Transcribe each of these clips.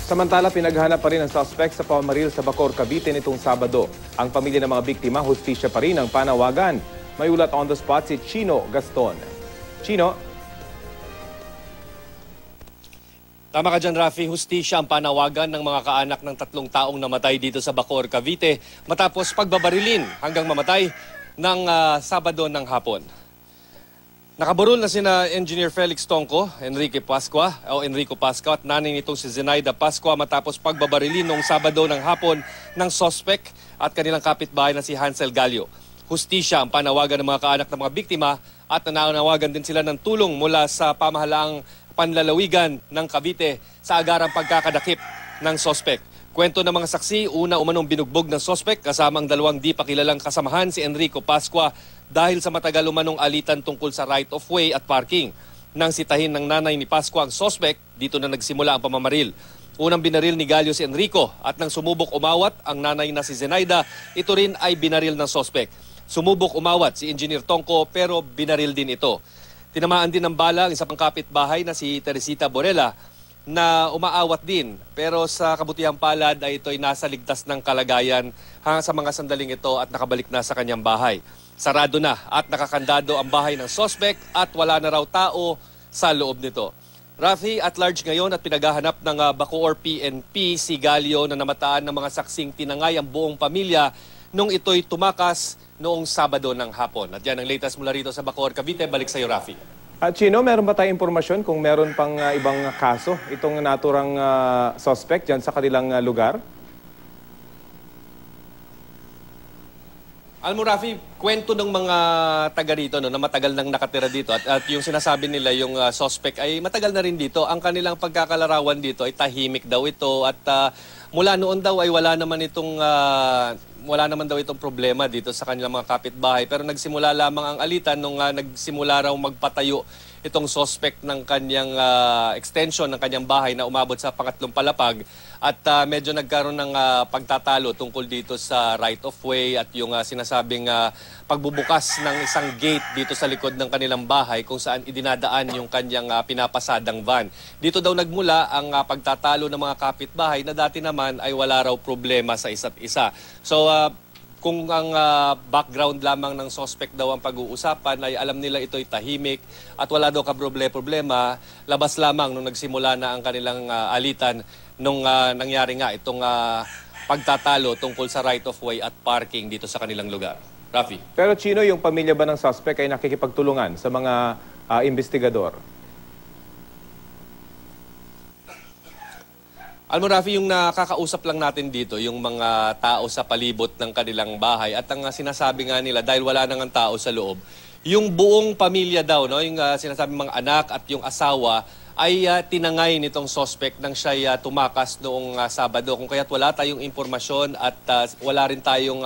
Samantala, pinaghanap pa rin ang suspect sa pamamaril sa Bacoor, Cavite nitong Sabado. Ang pamilya ng mga biktima, hustisya pa rin ang panawagan. May ulat on the spot si Chino Gaston. Chino? Tama ka dyan, Rafi. Hustisya ang panawagan ng mga kaanak ng 3 taong namatay dito sa Bacoor, Cavite matapos pagbabarilin hanggang mamatay ng Sabado ng hapon. Nakaburol na sina Engineer Felix Tongco, Enrico Pascua at nanay nitong si Zenaida Pascua matapos pagbabarilin noong Sabado ng hapon ng sospek at kanilang kapitbahay na si Hansel Gallo. Hustisya ang panawagan ng mga kaanak ng mga biktima at nananawagan din sila ng tulong mula sa pamahalaang panlalawigan ng Cavite sa agarang pagkakadakip ng sospek. Kwento ng mga saksi, una umanong binugbog ng sospek kasama ang 2 di pa kilalang kasamahan si Enrico Pascua dahil sa matagal umanong alitan tungkol sa right of way at parking. Nang sitahin ng nanay ni Pascua ang sospek, dito na nagsimula ang pamamaril. Unang binaril ni Gallo si Enrico at nang sumubok umawat ang nanay na si Zenaida, ito rin ay binaril ng sospek. Sumubok umawat si Engineer Tongco pero binaril din ito. Tinamaan din ng bala ang isa pang kapitbahay na si Teresita Borella na umaawat din. Pero sa kabutihang palad ay ito'y nasa ligtas ng kalagayan hanggang sa mga sandaling ito at nakabalik na sa kanyang bahay. Sarado na at nakakandado ang bahay ng sospek at wala na raw tao sa loob nito. Rafi, at large ngayon at pinaghahanap ng Bacoor PNP si Gallo na namataan ng mga saksing tinangay ang buong pamilya nung ito'y tumakas noong Sabado ng hapon. At yan ang latest mula rito sa Bacoor, Cavite. Balik sa iyo, Rafi. At Chino, meron ba tayong impormasyon kung meron pang ibang kaso itong naturang suspect dyan sa kanilang lugar? Alam mo, Rafi, kwento ng mga taga rito no, na matagal nang nakatira dito at yung sinasabi nila yung suspect ay matagal na rin dito. Ang kanilang pagkakalarawan dito ay tahimik daw ito at mula noon daw ay wala naman daw itong problema dito sa kanilang mga kapitbahay. Pero nagsimula lamang ang alitan nung nagsimula raw magpatayo itong suspect ng kanyang extension ng kanyang bahay na umabot sa pangatlong palapag at medyo nagkaroon ng pagtatalo tungkol dito sa right of way at yung sinasabing pagbubukas ng isang gate dito sa likod ng kanilang bahay kung saan idinadaan yung kanyang pinapasadang van. Dito daw nagmula ang pagtatalo ng mga kapitbahay na dati naman ay wala raw problema sa isa't isa. So kung ang background lamang ng suspect daw ang pag-uusapan ay alam nila ito'y tahimik at wala daw problema, labas lamang nung nagsimula na ang kanilang alitan nung nangyari nga itong pagtatalo tungkol sa right of way at parking dito sa kanilang lugar. Rafi. Pero Chino, yung pamilya ba ng suspect ay nakikipagtulungan sa mga investigador? Alam mo, Rafi, yung nakakausap lang natin dito, yung mga tao sa palibot ng kanilang bahay at ang sinasabi nga nila dahil wala nang tao sa loob, yung buong pamilya daw, no, yung sinasabi mga anak at yung asawa ay tinangay nitong suspect nang siya tumakas noong Sabado. Kung kaya't wala tayong impormasyon at wala rin tayong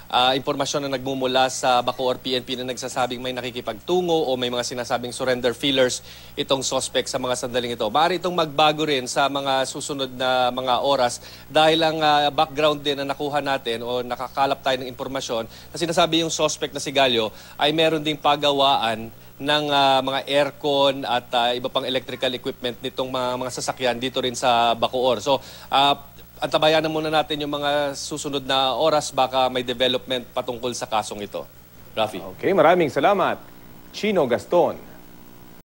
impormasyon na nagmumula sa Bacoor PNP na nagsasabing may nakikipagtungo o may mga sinasabing surrender feelers itong suspect sa mga sandaling ito. Maaari itong magbago rin sa mga susunod na mga oras dahil ang background din na nakuha natin o nakakalap tayo ng impormasyon na sinasabi yung suspect na si Gallo ay meron ding pagawaan ng mga aircon at iba pang electrical equipment nitong mga sasakyan dito rin sa Bacoor. So, antabayan na muna natin yung mga susunod na oras, baka may development patungkol sa kasong ito. Rafi. Okay, maraming salamat. Chino Gaston.